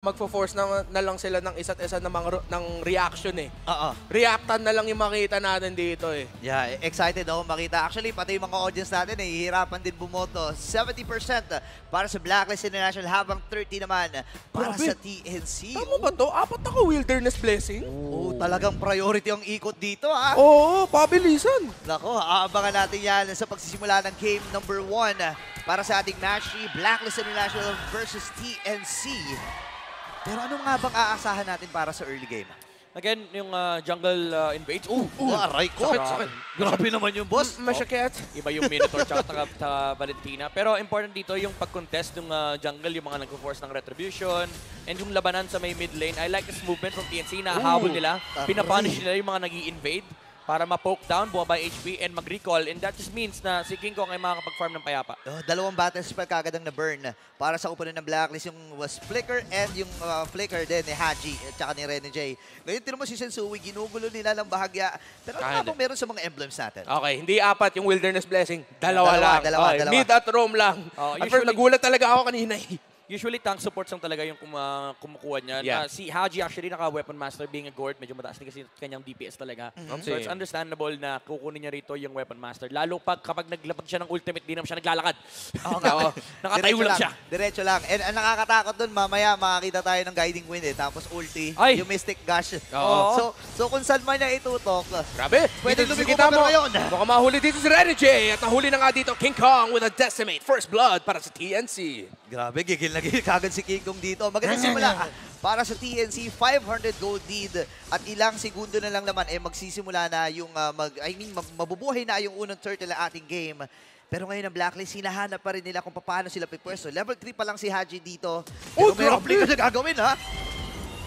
magfo-force na lang sila ng isa't isa ng reaction eh. Oo. Reactan na lang yung makita natin dito eh. Yeah, excited ako makita. Actually, pati yung mga audience natin, hihirapan din bumoto. 70% para sa Blacklist International, habang 30 naman para Grabe. sa TNC. Tama ba to? Apat ako Wilderness Blessing? Oh, talagang priority ang ikot dito, ha? Oo, pabilisan. Nako, aabangan natin yan sa pagsisimula ng game number 1 para sa ating match, Blacklist International versus TNC. Pero ano nga bang aasahan natin para sa early game? Again, yung jungle invades. Aray ko! Sakit. Grabe naman yung boss. Masyakit. Iba yung Minotaur tsaka Valentina. Pero important dito yung pag-contest ng jungle, yung mga nag-force ng Retribution, and yung labanan sa may mid lane. I like this movement from TNC na habol nila. Pinapunish nila yung mga nag-i-invade para ma-poke down, bumaba HP, and mag-recall. And that just means na si King Kong ay makakapag-farm ng payapa. Dalawang battle spell kagad ang na-burn para sa opponent ng Blacklist. Yung was Flicker and yung Flicker din ni Haji at saka ni Rene J. Ngayon, tinan mo si Sensui, ginugulo nila ng bahagya. Pero ano bang meron sa mga emblems natin? Okay, hindi apat yung Wilderness Blessing. Dalawa. Dalawa. Mid at roam lang. At first, nagulat talaga ako kanina eh. Usually, tank supports lang talaga yung kumukuha niyan. Yeah. Si Haji actually, naka-weapon master, being a Gord, medyo mataas din kasi kanyang DPS talaga. So it's understandable na kukunin niya rito yung weapon master. Lalo kapag naglapag siya ng ultimate, di naman siya naglalakad. Nakatayo lang siya. Diretso lang. And ang nakakatakot dun, mamaya makakita tayo ng guiding wind eh. Tapos ulti, yung Mystic Gush. So kung saan man niya itutok, grabe. pwede Dito lumiko kita pa mo. ngayon. Baka mahuli dito si Rene J. At nahuli na nga dito King Kong with a Decimate. First blood para sa TNC. Grabe, gigil na gigil kagad si King Kong dito. Magandang simula para sa TNC, 500 gold lead at ilang segundo na lang naman magsisimula na yung mabubuhay na yung unang turtle ng ating game. Pero ngayon ang Blacklist, hinahanap pa rin nila kung paano sila pipwesto. Level 3 pa lang si Haji dito. Pero meron blink na gagawin, ha?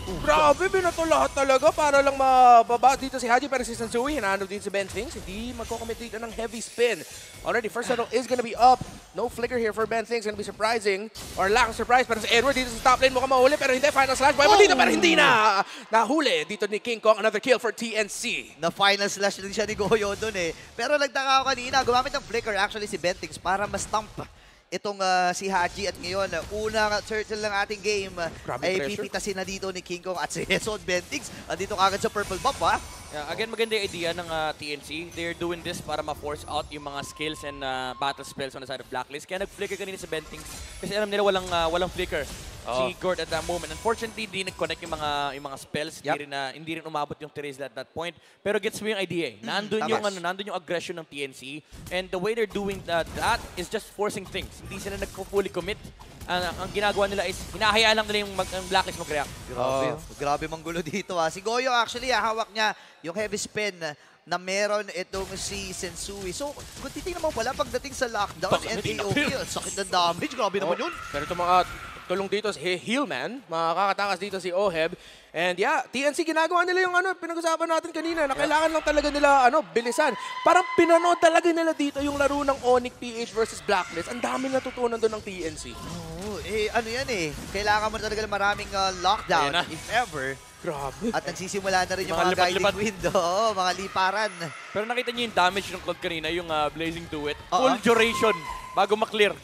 Grabe, binato lahat talaga para lang mababa dito si Haji. Pero si Sensui, hinahanap din si Ben Things. Hindi magkocommit dito ng heavy spin. Already, first shuttle is gonna be up. No flicker here for Ben Things. Gonna be surprising. Or lack of surprise. Pero si Edward dito sa top lane mukhang mahuli. Pero hindi, final slash. Buhay mo dito, pero hindi na. Nahuli dito ni King Kong. Another kill for TNC. Na final slash din siya ni Goyo doon eh. Pero nagtaka ako kanina, gumamit ng flicker actually si Ben Things para ma-stump itong si Haji. At ngayon, unang turtle ng ating game ay pipitasin na dito ni King Kong at si Hesod Bentix. Andito kagad sa purple buff, ha? Yeah, again, maganda yung idea ng TNC. They're doing this para ma-force out yung mga skills and battle spells on the side of Blacklist. Kaya nag-flicker kanina sa Bentings kasi alam nila walang flicker si Gord at that moment. Unfortunately, di nag-connect yung mga spells. Hindi rin umabot yung Therese at that point. Pero gets mo yung idea eh. Nandun yung aggression ng TNC. And the way they're doing that is just forcing things. Hindi sila nag-fully commit. Ang ginagawa nila is hinahayaan lang nila yung Blacklist mag-react. Grabe manggulo dito, ha. Si Goyo actually, hawak niya yung heavy spin na meron itong si Sensui. So, kung titingnan mo pala, pagdating sa lockdown and AOP, sakit ng damage. Grabe naman yun. Pero itong mga tulong dito si Healman, makakatakas dito si Oheb. And yeah, TNC ginagawa nila yung pinag-usapan natin kanina na kailangan lang talaga nila bilisan. Parang pinanood talaga nila dito yung laro ng Onyx PH versus Blacklist. Ang dami natutunan doon ng TNC. Ano yan eh. Kailangan mo talaga maraming lockdown, if ever. Grabe. At nagsisimula na rin yung mga guiding window, mga liparan. Pero nakita niyo yung damage ng Cloud kanina, yung Blazing Duet. Full duration bago maklear.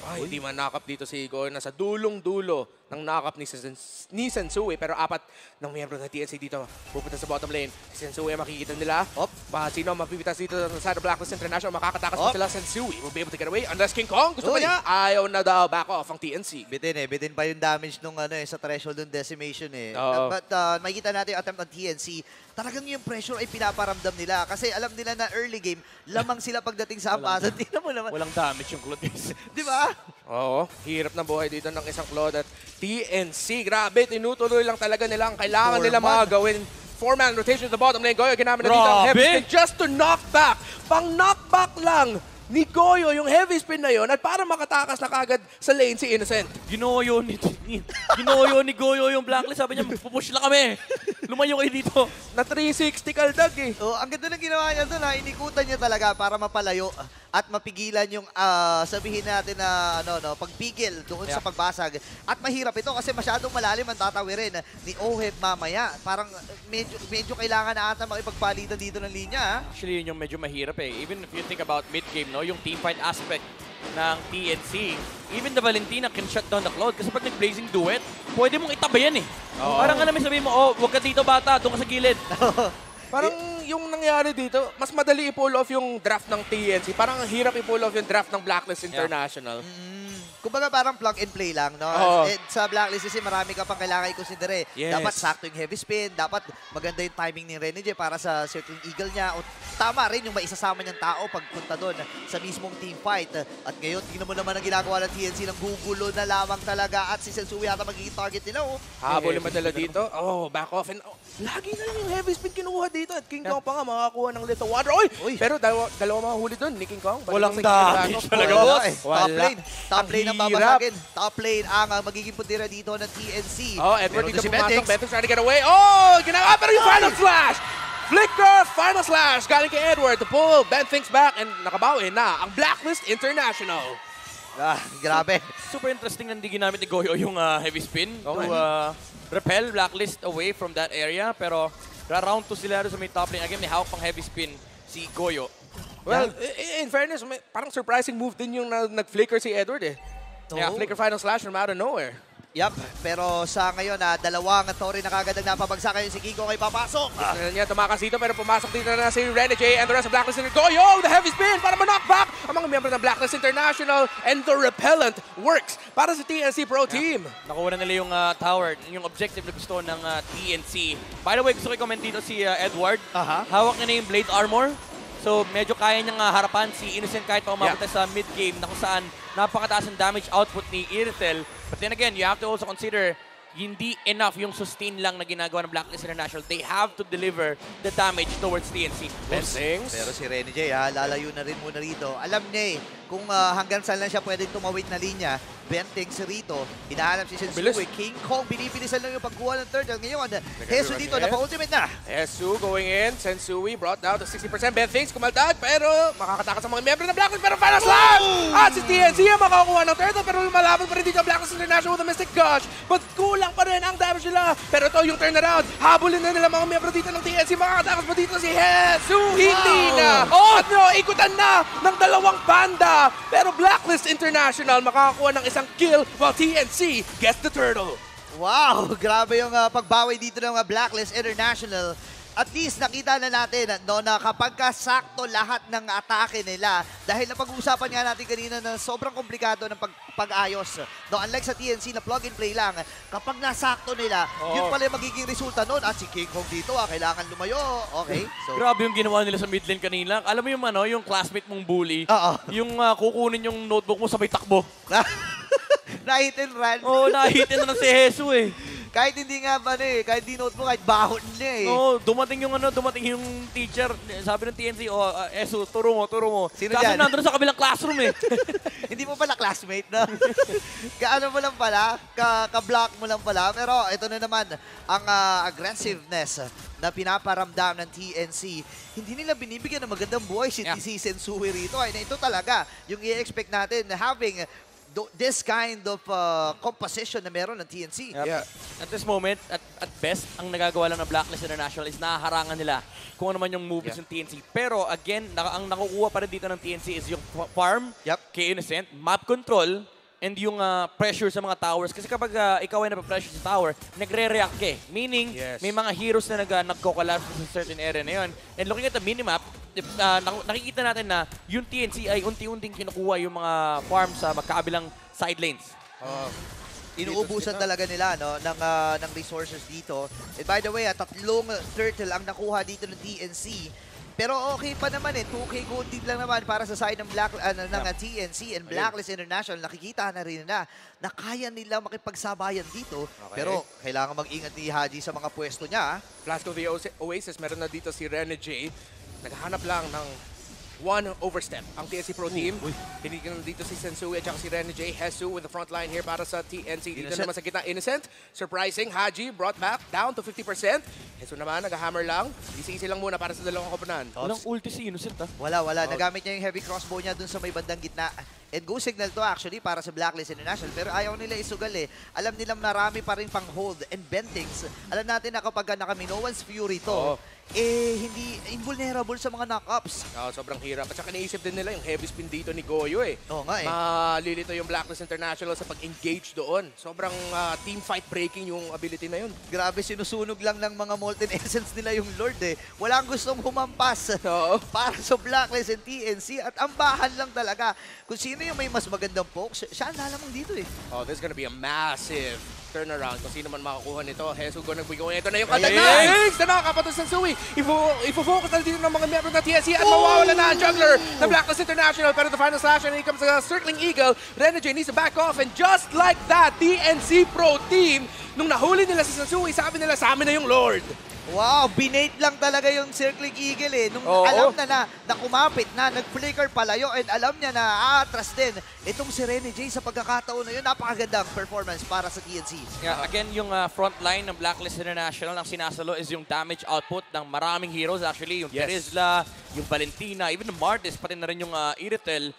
Ay, hindi man knock-up dito si Goyo. Nasa dulong-dulo ng knock-up ni Sensui. Pero apat ng miyembro ng TNC dito pupunta sa bottom lane. Si Sensui makikita nila. Sino ang mapipitas dito sa side of Blacklist International? Makakatakas pa sila. Sensui will be able to get away. Unless King Kong, gusto pa niya? Ayaw na daw. Back off ang TNC. Bitin pa yung damage nung sa threshold ng decimation eh. But makikita natin yung attempt ng TNC. Talagang yung pressure ay pinaparamdam nila. Kasi alam nila na early game, lamang sila pagdating sa hampasan. Tingnan mo naman. Walang damage yung Cloud. Di ba? Oo, hirap na buhay dito ng isang Claude at TNC. Grabe, tinutuloy lang talaga nila ang kailangan nila mga gawin. 4-man rotation to the bottom lane. Goyo, ginamit na dito ang heavy spin just to knock back. Pang knockback lang ni Goyo yung heavy spin na yun at para makatakas na kagad sa lane si Innocent. Ginoyo ni Goyo yung Blacklist. Sabi niya, pupush lang kami. Lumayo kayo dito. Na 360 kaldag eh. Ang ganda ng ginawa niya doon, inikutan niya talaga para mapalayo at mapigilan yung sabihin natin na pagpigil doon sa pagbasag. At mahirap ito kasi masyadong malalim ang tatawirin ni Oheb mamaya. Parang medyo kailangan na ata makipagpalitan dito ng linya. Actually, yun yung medyo mahirap eh. Even if you think about mid-game, yung team fight aspect, ng TNC. Even the Valentina can shut down the Cloud kasi pag nag-blazing duet, pwede mong itabi yan eh. Parang alam mo sabihin mo, oh, huwag ka dito bata, doon ka sa gilid. Parang yung nangyari dito, mas madali i-pull off yung draft ng TNC. Parang ang hirap i-pull off yung draft ng Blacklist International. Kumbaga parang plug and play lang, no? Oo. Sa Blacklist kasi marami ka pang kailangan i-consider eh. Yes. Dapat sakto yung heavy spin, dapat maganda yung timing ni Rene J para sa circling eagle niya. O tama rin yung maisasama niyang tao pagpunta doon sa mismong team fight. At ngayon, tingnan mo naman ang ginagawa ng TNC, ng gugulo na lamang talaga. At si Sensui yata magiging target nila, oh. Habol yung madala dito. Oh, back off. And lagi na lang yung heavy spin kinuha dito. At King Kong pa nga makakuha ng Little Wonder. Oy! Pero dalawa mga huli doon ni King Kong. Walang Balik sa damage King Kong. talaga, Wala boss. eh. Top lane. Top Ang lane ang hirap. babasagin. Top lane ang magiging pundira dito ng TNC. Oh, Edward Meron dito din si pumasok. Bentix. Bentix trying to get away. Oh, ginawa pero yung final slash! Flicker, final slash. Galing kay Edward to pull Bentix back and nakabawi na ang Blacklist International. Grabe. Super interesting na hindi ginamit ni Goyo yung heavy spin to repel Blacklist away from that area. Pero round 2 sila sa may top lane. Again, may hawak pang heavy spin si Goyo. Well, in fairness, parang surprising move din yung nag-flicker si Edward eh. Yeah, Oo. flicker final slash from out of nowhere. Yup, pero sa ngayon, dalawang Tori na kagad ang napabagsakan yung si Kiko kay papasok. Gusto niya tumakas dito pero pumasok dito na si Rene J and the rest of Blacklist International. Goyo, the heavy spin para ma-knockback ang mga miyembro ng Blacklist International and the repellent works para sa TNC Pro Team. Nakuha na nila yung tower, yung objective na gusto ng TNC. By the way, gusto ko i-comment dito si Edward. Hawak niya na yung Blade Armor. So medyo kaya niyang harapan si Innocent kahit pa umabot sa mid-game na kung saan napakataas ang damage output ni Irithel. But then again, you have to also consider hindi enough yung sustain lang na ginagawa ng Blacklist International. They have to deliver the damage towards TNC. Bentix. Pero si Rene J, lalayo na rin muna rito. Alam niya kung hanggang saan lang siya pwedeng tumawid na linya. Bentix rito, hinahanap si Sensui. King Kong, binibilisan lang yung pagkuha ng third. Ngayon, Hesu dito, napa-ultimate na. Hesu going in. Sensui brought down to 60%. Bentix kumaltag pero makakatakas ang mga miyembro ng Blacklist pero final slam! At si TNC ang makakuha ng third pero lumalaban pa rin dito ang Blacklist International with a Mystic Gush. But kulang pa rin ang damage nila. Pero ito yung turnaround. Habulin na nila mga miyembro dito ng TNC. Makakatakas pa dito si Hesu. Hindi na. At no, ikutan na ng dalawang panda. Pero Blacklist International makakakuha ng isang kill while TNC gets the turtle. Wow, grabe yung pagbawi dito ng Blacklist International. At least nakita na natin na kapag sakto lahat ng atake nila, dahil napag-uusapan nga natin kanina na sobrang komplikado ng pag-ayos. No, unlike sa TNC na plug and play lang, kapag nasakto nila, yun pala yung magiging resulta nun. At si King Kong dito, kailangan lumayo. Okay. So, Grabe yung ginawa nila sa mid lane kanina. Alam mo yung classmate mong bully, yung kukunin yung notebook mo sabay takbo. na-hit and run. Oo, nahitin na ng si Hesu eh. Kahit hindi nga ba kahit di notebook, kahit bahon niya eh. Oo, dumating yung teacher, sabi ng TNC, Hesu, turo mo. Sino Kasi dyan? nandun sa kabilang classroom eh. Hindi mo pala classmate, no? Kaano mo lang pala, ka-block mo lang pala. Pero ito na naman, ang aggressiveness na pinaparamdam ng TNC. Hindi nila binibigyan ng magandang buhay si Sensui rito. Ay, ito talaga, yung i-expect natin na having this kind of composition na meron ng TNC. Yeah. At this moment, at best, ang nagagawa lang ng Blacklist International is nahaharangan nila kung ano man yung moves ng TNC. Pero again, ang nakukuha pa rin dito ng TNC is yung farm kay Innocent, map control, and yung pressure sa mga towers. Kasi kapag ikaw ay napapressure sa tower, nagre-react ka eh. Meaning, may mga heroes na nagko-collapse sa certain area na yun. And looking at the minimap, nakikita natin na yung TNC ay unti-unting kinukuha yung mga farms sa magkakabilang side lanes. Inuubusan talaga nila ng resources dito. And by the way, tatlong turtle ang nakuha dito ng TNC. Pero okay pa naman 2K gold din lang naman para sa side ng TNC and Blacklist International. Nakikita na rin na kaya nila makipagsabayan dito. Pero kailangan mag-ingat ni Haji sa mga pwesto niya. Flask of the Oasis, meron na dito si Rene J. Naghahanap lang ng one overstep ang TNC Pro Team. Tinignan dito si Sensui at saka si Rene J. Hesu with the front line here para sa TNC. Dito naman sa gitna, Innocent. Surprising, Haji brought back down to 50%. Hesu naman, nag-hammer lang. Easy lang muna para sa dalawang koponan. Walang ulti si Innocent Wala. Nagamit niya yung heavy crossbow niya dun sa may bandang gitna. And go signal to actually para sa Blacklist International. Pero ayaw nila isugal eh. Alam nilang marami pa rin pang hold and bentings. Alam natin na kapag naka-Minoan's Fury to, hindi invulnerable sa mga knock-ups. Sobrang hirap. At saka naisip din nila yung heavy spin dito ni Goyo eh. Oo nga eh. Malilito yung Blacklist International sa pag-engage doon. Sobrang team fight breaking yung ability na yun. Grabe, sinusunog lang ng mga Molten Essence nila yung Lord eh. Walang gustong humampas para sa Blacklist and TNC. At ambahan lang talaga. Kung sino yung may mas magandang pokes, siya ang lalamang dito eh. This is gonna be a massive turnaround kung sino man makakuha nito. Hesu gonna be going. Ito na yung Ayan Katags na nakakapatos ng Sui. Ifo-focus na dito ng mga membro ng TNC at mawawala na ang juggler na Blacklist International. Pero the final slash and here comes the Circling Eagle. Renegade needs to back off and just like that, TNC Pro Team, nung nahuli nila si Sansui, sabi nila sa amin na yung Lord. Wow, binate lang talaga yung Circling Eagle eh. Nung alam na kumapit na, nag-flicker palayo and alam niya na aatras din. Itong si Renegade sa pagkakataon na yun, napakagandang performance para sa TNC. Yeah, again, yung front line ng Blacklist International ang sinasalo is yung damage output ng maraming heroes actually. Yung Terizla, yung Valentina, even yung Martis, pati na rin yung Iritel.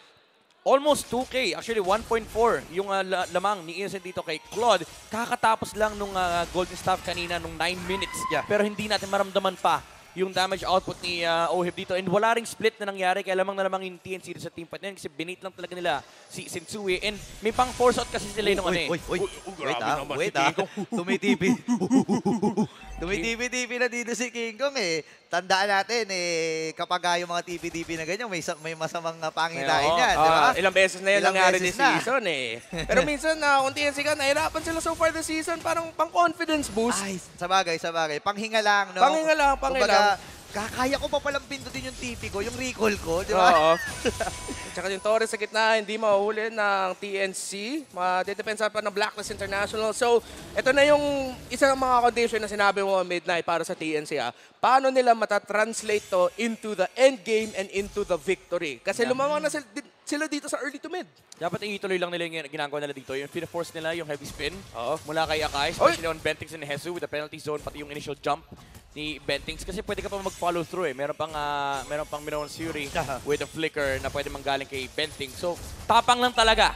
Almost 2K, actually 1.4 yung lamang ni Innocent dito kay Claude. Kakatapos lang nung Golden Staff kanina nung 9 minutes. Pero hindi natin maramdaman pa yung damage output ni Oheb dito. And wala ring split na nangyari, kaya lamang na lamang yung TNC sa team fight na yun kasi binate lang talaga nila si Sensui. And may pang force out kasi sila yung ano eh. Wait, Tumitipi-tipi na dito si King Kong eh. Tandaan natin eh, kapag yung mga tipi-tipi na ganyan, may masamang pangitain yan, di ba? Ilang beses na yun Ilang nangyari beses this season eh. Pero minsan, kung TNC ka, nahirapan sila so far this season, parang pang-confidence boost. Ay, sabagay. Panghinga lang, no? Panghinga lang. Kumbaga, kaya ko pa palang pindutin yung tipi ko, yung recall ko, di ba? Tsaka yung Torres sa gitna, hindi mahuhuli ng TNC. Madedepensa pa ng Blacklist International. So, ito na yung isa ng mga condition na sinabi mo midnight para sa TNC. Paano nila matatranslate to into the end game and into the victory? Kasi lumamang na sila dito sa early to mid. Dapat ituloy lang nila yung ginagawa nila dito. Yung force nila, yung heavy spin mula kay Akai, especially on Bentings and Hesu with the penalty zone, pati yung initial jump ni Bentings. Kasi pwede ka pa mag-follow through eh. Meron pang Minoan's Fury with a flicker na pwede manggaling kay Bentings. So, tapang lang talaga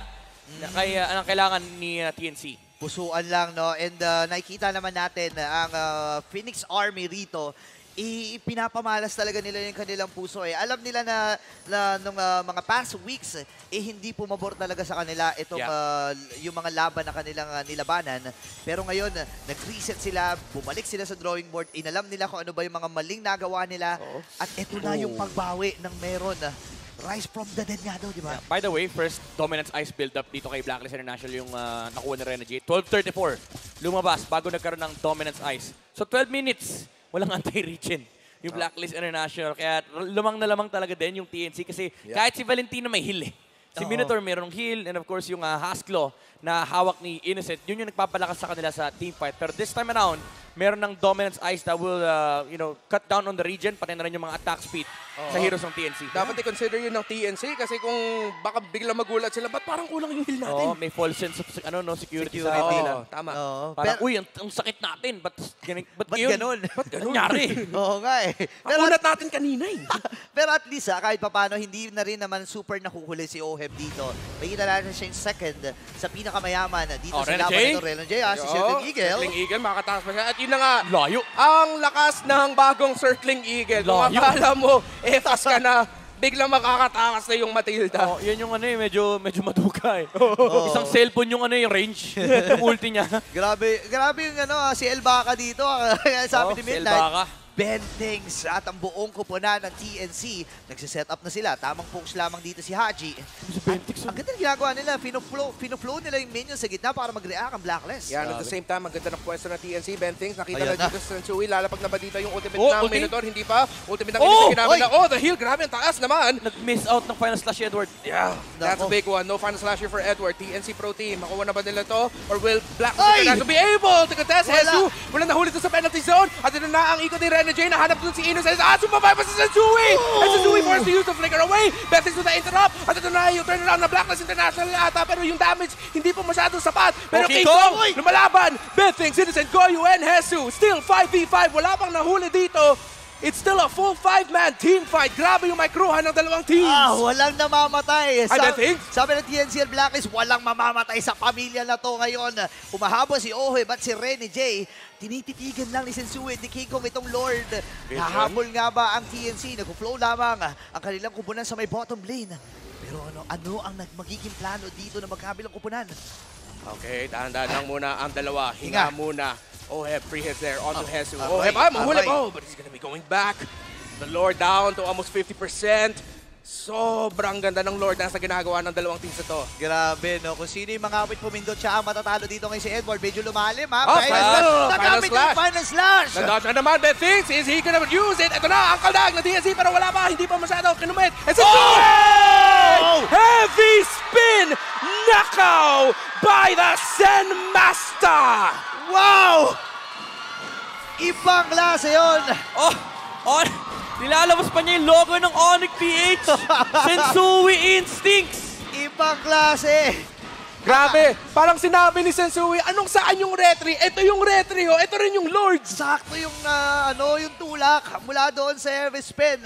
kaya ang kailangan ni TNC. Pusuan lang, no? And nakikita naman natin ang Phoenix Army rito, pinapamalas talaga nila yung kanilang puso eh. Alam nila na nung mga past weeks, hindi pumabor talaga sa kanila itong yung mga laban na kanilang nilabanan. Pero ngayon, nag-reset sila, bumalik sila sa drawing board, inalam nila kung ano ba yung mga maling nagawa nila, at ito na yung pagbawi ng meron. Rise from the dead nga daw, di ba? Yeah. By the way, first Dominance Ice build-up dito kay Blacklist International yung nakuha ni Renegade. 12:34, lumabas bago nagkaroon ng Dominance Ice. So 12 minutes, walang anti-reach-in yung Blacklist International. Kaya lumang na lamang talaga din yung TNC kasi kahit si Valentina may heal eh. Si Minotaur mayroong heal and of course yung Hasklo na hawak ni Innocent, yun yung nagpapalakas sa kanila sa team fight. Pero this time around, meron ng Dominance Ice that will cut down on the region, pati na rin yung mga attack speed sa heroes ng TNC. Dapat i-consider yun ng TNC kasi kung baka biglang magulat sila, ba't parang kulang yung heal natin? May false sense of security sa kanila. Tama. Parang, uy, ang sakit natin. Ba't ganun? Ba't nangyari? Oo nga eh. Pero ulat natin kanina eh. Pero at least kahit papano, hindi na rin naman super nakuhuli si Oheb dito. Makita natin siya yung second sa pinakamayaman dito sa laban nito. Renegade, si Circling Eagle. Circling Eagle, makatakas pa siya. At yun na nga, Layo. ang lakas ng bagong Circling Eagle. Kung akala mo, fast ka na, biglang makakatakas na yung Matilda. Yan yung medyo maduka eh. Isang cellphone yung yung range. Yung ulti niya. Grabe yung si Elbaka dito. Sabi ni Midnight. Bentings at ang buong kupunan ng TNC. Nagsiset up na sila. Tamang focus lamang dito si Haji. Ang ganda ginagawa nila. Pinoflow nila yung minions sa gitna para mag-react ang Blacklist. Yan, at the same time, ang ganda ng pwesto ng TNC. Bentings, nakita na dito sa Sensui. Lalapag na ba dito yung ultimate ng Minotaur? Hindi pa. Ultimate ng Minotaur ginamit na. The heal. Grabe, ang taas naman. Nag-miss out ng final slash Edward. Yeah, that's a big one. No final slash here for Edward. TNC Pro Team. Makuha na ba nila to? Or will Blacklist International be able to contest? Hesu, wala nahuli to sa penalty zone. At ito na ang ikot ni Renegade. Nahanap doon si Innocent. Sumabay pa si Sensui! And Sensui forced to use the flicker away. Bentings to the interrupt. At ito na yung turnaround na Blacklist International ata. Pero yung damage, hindi pa masyadong sapat. Pero King Kong, lumalaban. Bentings, Innocent, Goyu, and Hesu. Still 5v5. Wala pang nahuli dito. It's still a full 5-man team fight. Grabe yung microhan ng dalawang teams. Walang namamatay. Betting? Sabi ng TNC and Blacklist, walang mamamatay sa pamilya na to ngayon. Humahabol si Oheb at si Renny J. Tinititigan lang ni Sensui at ni King Kong itong Lord. Nahabol nga ba ang TNC? Nag-flow lamang ang kanilang kupunan sa may bottom lane. Pero ano ang magiging plano dito na magkabilang kupunan? Okay, dahan-dahan lang muna ang dalawa. Hinga muna. Oheb, free hits there onto Hesu. Aray, Oheb, mahulip. Oh, but he's gonna be going back. The Lord down to almost 50%. Sobrang ganda ng Lord na sa ginagawa ng dalawang teams ito. Grabe, no? Kung sino yung mga pumindot siya ang matatalo dito ngayon si Edward. Medyo lumalim, ha? Oh, Nagamit yung final slash! Nandodge na naman, Ben thinks, is he gonna use it? Ito na, ang kaldag na TNC, pero wala pa, hindi pa masyado kinumit. And si Heavy spin! Knockout by the Zen Master! Wow! Ibang klase yun! Nilalabas pa niya yung logo ng Onyx PH. Sensui Instincts. Ibang klase! Grabe, parang sinabi ni Sensui, anong saan yung retry? Ito yung retry, oh. Ito rin yung Lord. Sakto yung, yung tulak mula doon sa heavy spin.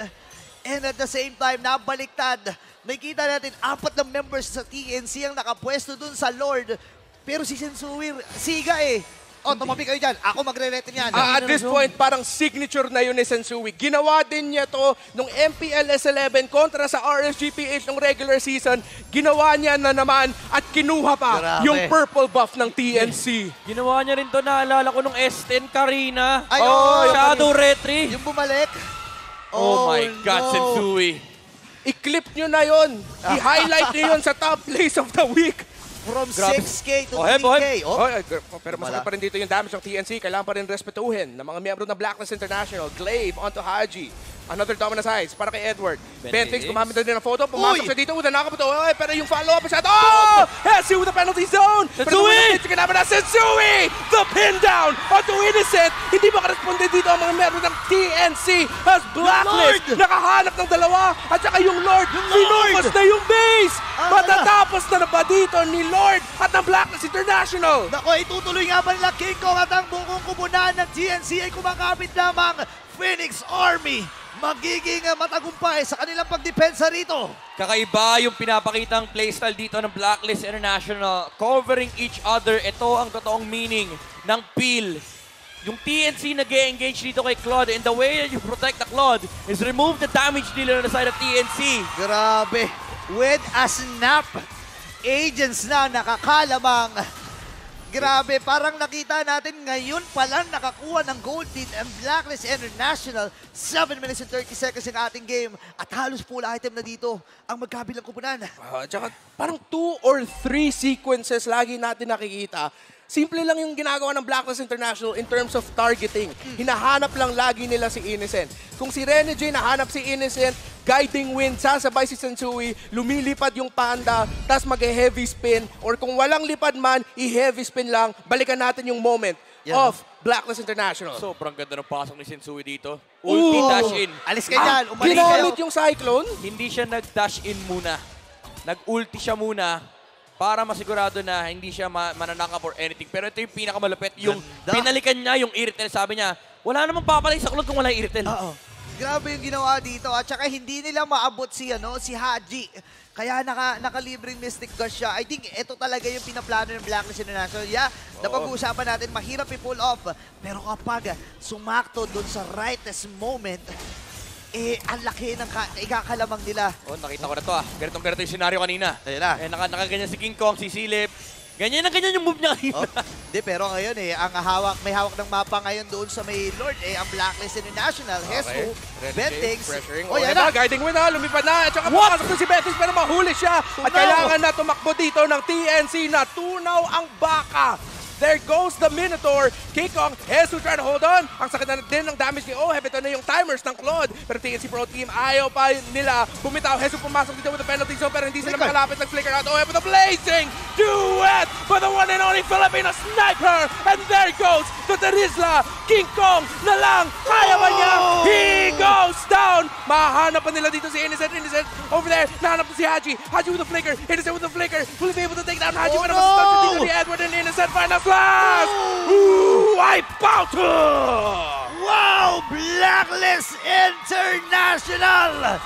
And at the same time, nabaliktad. Nakikita natin, 4 na members sa TNC ang nakapwesto doon sa Lord. Pero si Sensui, siga eh. Tumapi kayo dyan. Ako magre-retin yan. At this point, parang signature na yun ni Sensui. Ginawa din niya to nung MPLS 11 kontra sa RSGPH nung regular season. Ginawa niya na naman at kinuha pa yung purple buff ng TNC. Ginawa niya rin to, naalala ko nung S10 Karina. Shadow Retry. Yung bumalik. Oh my God, Sensui. I-clip nyo na yun. I-highlight nyo yun sa top place of the week. From 6K to 3K. Pero masakit pa rin dito yung damage ng TNC. Kailangan pa rin respetuhin ng mga miyembro ng Blacklist International. Glaive onto Haji. Another dominant size para kay Edward. Ben thinks gumamit na din ng photo. Pumasok siya dito with a knockup. Pero yung follow-up shot. Hesi with the penalty zone. Sensui! Sensui! The pin down onto Innocent. Hindi makaresponde dito ang mga miyembro ng TNC as Blacklist. Nakahanap ng dalawa. At saka yung Lord. Pinupos na yung base. Matatapos na ba dito ni Lord at ng Blacklist International? Nako, itutuloy nga ba nila King Kong at ang buong kupunan ng TNC ay kumakapit lamang Phoenix Army. Magiging matagumpay sa kanilang pagdepensa rito. Kakaiba yung pinapakitang playstyle dito ng Blacklist International. Covering each other. Ito ang totoong meaning ng peel. Yung TNC nag-engage dito kay Claude, and the way that you protect the Claude is remove the damage dealer on the side of TNC. Grabe. With a snap, agents na nakakalamang. Grabe, parang nakita natin ngayon pa lang nakakuha ng gold team ang Blacklist International. 7 minutes and 30 seconds yung ating game. At halos full item na dito ang magkabilang kupunan. Tsaka parang 2 or 3 sequences lagi natin nakikita. Simple lang yung ginagawa ng Blacklist International in terms of targeting. Hinahanap lang lagi nila si Innocent. Kung si Renny J nahanap si Innocent, guiding wind, sasabay si Sensui, lumilipad yung panda, tas mag-heavy spin, or kung walang lipad man, i-heavy spin lang, balikan natin yung moment of Blacklist International. Sobrang ganda ng pasok ni Sensui dito. Ulti dash in. Alis ka dyan, umalik kayo. Ginamit yung Cyclone? Hindi siya nag-dash in muna. Nag-ulti siya muna para masigurado na hindi siya mananakap or anything. Pero ito yung pinakamalupit. Yung pinalikan niya, yung Irritel, sabi niya, wala namang papalay sa kulot kung wala yung Irritel. Grabe yung ginawa dito. At saka hindi nila maabot si Haji. Kaya nakalibreng Mystic Gush siya. I think ito talaga yung pinaplano ng Blacklist International. Napag-uusapan natin, mahirap i-pull off. Pero kapag sumakto dun sa rightest moment, ang laki ng ikakalamang nila. Nakita ko na to Ganito yung senaryo kanina. Ayun na. Nakaganyan si King Kong, si Silip. Ganyan yung move niya kanina. Hindi, pero ngayon may hawak ng mapa ngayon doon sa may Lord ang Blacklist International. Hesu, Bentix. Yan na, guiding win lumipad na. At saka papasok na si Bentix pero mahuli siya. At kailangan na tumakbo dito ng TNC na tunaw ang baka. There goes the Minotaur. Kikong, Hesu trying to hold on. Ang sakit na din ng damage ni Oheb. Ito na yung timers ng Claude. Pero TNC Pro Team, ayaw pa nila bumitaw. Hesu pumasok dito with the penalty zone pero hindi sila makalapit. Nag-flicker out Oheb with a blazing duet for the one and only Filipino sniper. And there goes the Terizla. King Kong na lang. Kaya ba niya? He goes down. Mahanap pa nila dito si Innocent. Over there. Nahanap si Haji. Haji with a flicker. Innocent with a flicker. Will he be able to take down Haji? Pero mas dito ni Edward and Innocent. Final slash! Wipe out! Wow! Blacklist International!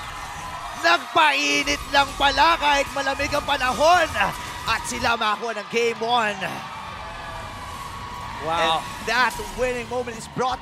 Nagpainit lang pala kahit malamig ang panahon. At sila makakuha ng Game 1. Wow. And that winning moment is brought to